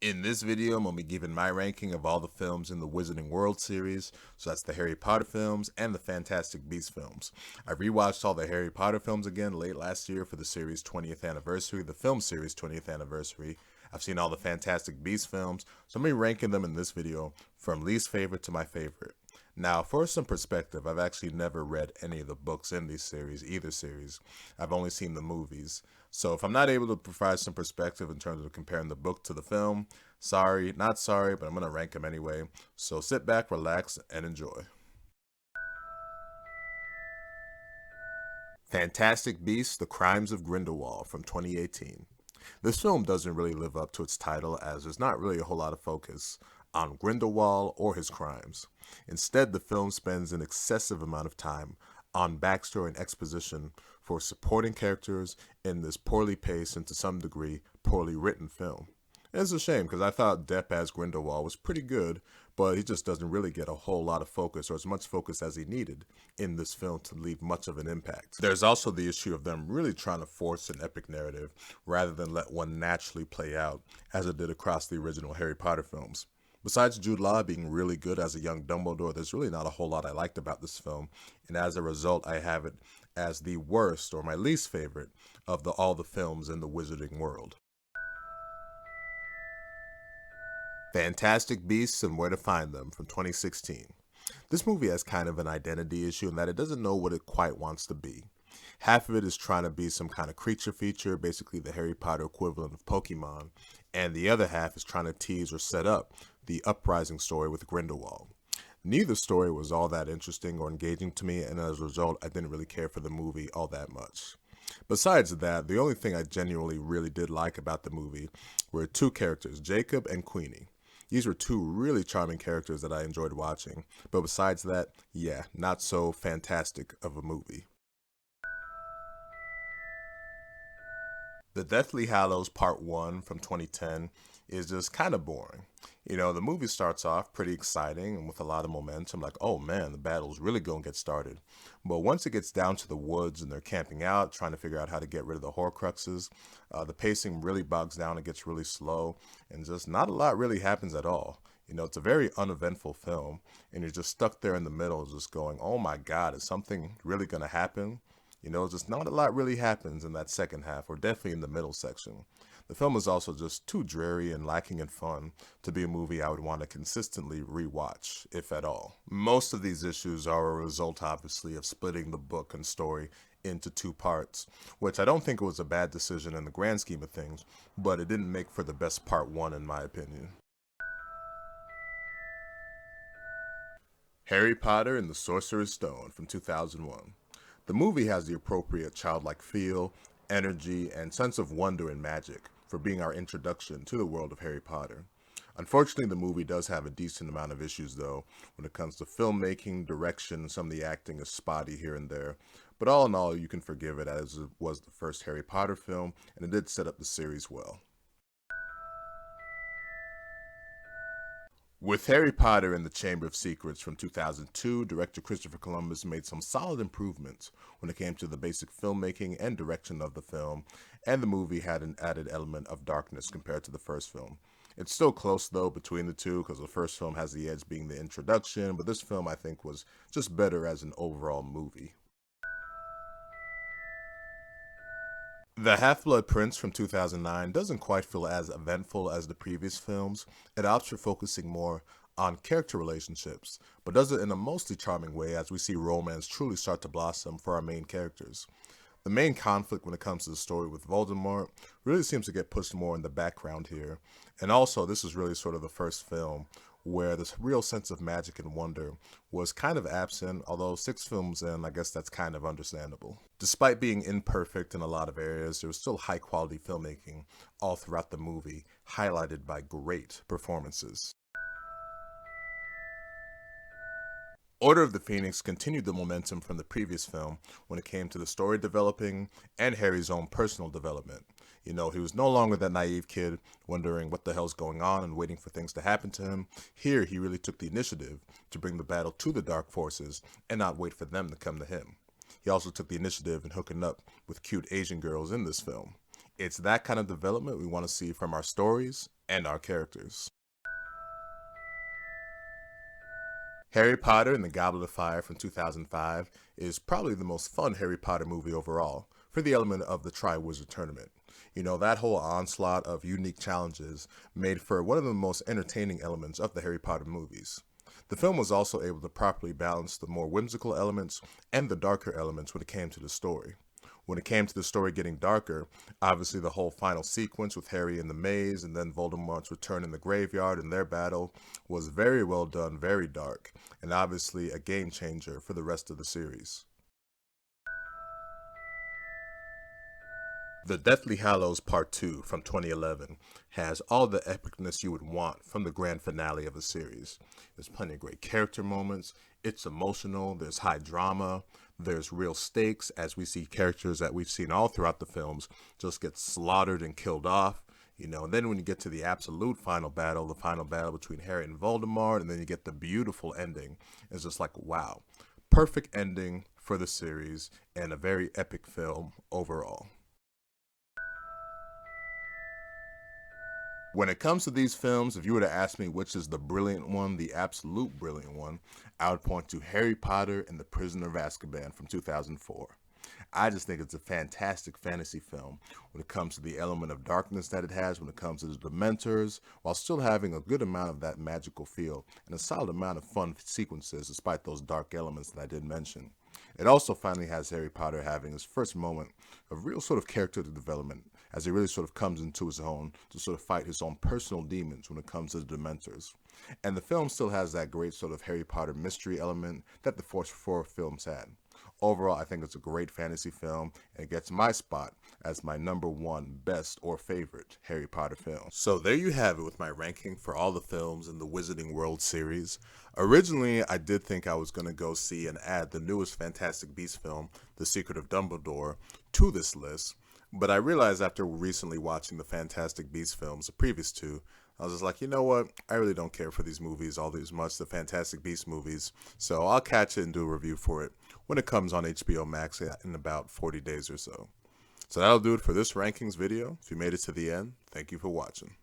In this video, I'm going to be giving my ranking of all the films in the Wizarding World series. So that's the Harry Potter films and the Fantastic Beasts films. I rewatched all the Harry Potter films again late last year for the series' 20th anniversary, the film series' 20th anniversary. I've seen all the Fantastic Beasts films, so I'm going to be ranking them in this video from least favorite to my favorite. Now, for some perspective, I've actually never read any of the books in these series, either series. I've only seen the movies. So if I'm not able to provide some perspective in terms of comparing the book to the film, sorry, not sorry, but I'm going to rank them anyway. So sit back, relax, and enjoy. Fantastic Beasts: The Crimes of Grindelwald from 2018. This film doesn't really live up to its title, as there's not really a whole lot of focus on Grindelwald or his crimes. Instead, the film spends an excessive amount of time on backstory and exposition for supporting characters in this poorly paced and to some degree poorly written film. And it's a shame because I thought Depp as Grindelwald was pretty good, but he just doesn't really get a whole lot of focus or as much focus as he needed in this film to leave much of an impact. There's also the issue of them really trying to force an epic narrative rather than let one naturally play out as it did across the original Harry Potter films. Besides Jude Law being really good as a young Dumbledore, there's really not a whole lot I liked about this film, and as a result, I have it as the worst or my least favorite of all the films in the Wizarding World. Fantastic Beasts and Where to Find Them from 2016. This movie has kind of an identity issue in that it doesn't know what it quite wants to be. Half of it is trying to be some kind of creature feature, basically the Harry Potter equivalent of Pokemon, and the other half is trying to tease or set up the Uprising story with Grindelwald. Neither story was all that interesting or engaging to me, and as a result, I didn't really care for the movie all that much. Besides that, the only thing I genuinely really did like about the movie were two characters, Jacob and Queenie. These were two really charming characters that I enjoyed watching, but besides that, yeah, not so fantastic of a movie. The Deathly Hallows Part 1 from 2010 is just kind of boring. You know, the movie starts off pretty exciting and with a lot of momentum, like, oh man, the battle's really going to get started. But once it gets down to the woods and they're camping out, trying to figure out how to get rid of the Horcruxes, the pacing really bogs down, it gets really slow, and just not a lot really happens at all. You know, it's a very uneventful film, and you're just stuck there in the middle, just going, oh my God, is something really going to happen? You know, just not a lot really happens in that second half, or definitely in the middle section. The film is also just too dreary and lacking in fun to be a movie I would want to consistently rewatch, if at all. Most of these issues are a result, obviously, of splitting the book and story into two parts, which I don't think was a bad decision in the grand scheme of things, but it didn't make for the best part one in my opinion. Harry Potter and the Sorcerer's Stone from 2001. The movie has the appropriate childlike feel, energy, and sense of wonder and magic for being our introduction to the world of Harry Potter. Unfortunately, the movie does have a decent amount of issues, though, when it comes to filmmaking, direction, some of the acting is spotty here and there. But all in all, you can forgive it as it was the first Harry Potter film, and it did set up the series well. With Harry Potter and the Chamber of Secrets from 2002, director Christopher Columbus made some solid improvements when it came to the basic filmmaking and direction of the film, and the movie had an added element of darkness compared to the first film. It's still close though between the two because the first film has the edge being the introduction, but this film I think was just better as an overall movie. The Half-Blood Prince from 2009 doesn't quite feel as eventful as the previous films. It opts for focusing more on character relationships, but does it in a mostly charming way as we see romance truly start to blossom for our main characters. The main conflict when it comes to the story with Voldemort really seems to get pushed more in the background here, and also this is really sort of the first film where this real sense of magic and wonder was kind of absent, although 6 films in, I guess that's kind of understandable. Despite being imperfect in a lot of areas, there was still high quality filmmaking all throughout the movie, highlighted by great performances. Order of the Phoenix continued the momentum from the previous film when it came to the story developing and Harry's own personal development. You know, he was no longer that naive kid wondering what the hell's going on and waiting for things to happen to him. Here, he really took the initiative to bring the battle to the dark forces and not wait for them to come to him. He also took the initiative in hooking up with cute Asian girls in this film. It's that kind of development we want to see from our stories and our characters. Harry Potter and the Goblet of Fire from 2005 is probably the most fun Harry Potter movie overall for the element of the Triwizard Tournament. You know, that whole onslaught of unique challenges made for one of the most entertaining elements of the Harry Potter movies. The film was also able to properly balance the more whimsical elements and the darker elements when it came to the story. When it came to the story getting darker, obviously the whole final sequence with Harry in the maze and then Voldemort's return in the graveyard and their battle was very well done, very dark, and obviously a game changer for the rest of the series. The Deathly Hallows Part 2 from 2011 has all the epicness you would want from the grand finale of a series. There's plenty of great character moments, it's emotional, there's high drama, there's real stakes as we see characters that we've seen all throughout the films just get slaughtered and killed off. You know, and then when you get to the absolute final battle, the final battle between Harry and Voldemort, and then you get the beautiful ending, it's just like, wow. Perfect ending for the series and a very epic film overall. When it comes to these films, if you were to ask me which is the brilliant one, the absolute brilliant one, I would point to Harry Potter and the Prisoner of Azkaban from 2004. I just think it's a fantastic fantasy film when it comes to the element of darkness that it has, when it comes to the Dementors, while still having a good amount of that magical feel and a solid amount of fun sequences despite those dark elements that I did mention. It also finally has Harry Potter having his first moment of real sort of character development as he really sort of comes into his own to sort of fight his own personal demons when it comes to the Dementors. And the film still has that great sort of Harry Potter mystery element that the first four films had. Overall, I think it's a great fantasy film, and it gets my spot as my #1 best or favorite Harry Potter film. So there you have it with my ranking for all the films in the Wizarding World series. Originally, I did think I was going to go see and add the newest Fantastic Beasts film, The Secret of Dumbledore, to this list, but I realized after recently watching the Fantastic Beasts films, the previous two, I was just like, you know what? I really don't care for these movies all as much, the Fantastic Beasts movies. So I'll catch it and do a review for it when it comes on HBO Max in about 40 days or so. So that'll do it for this rankings video. If you made it to the end, thank you for watching.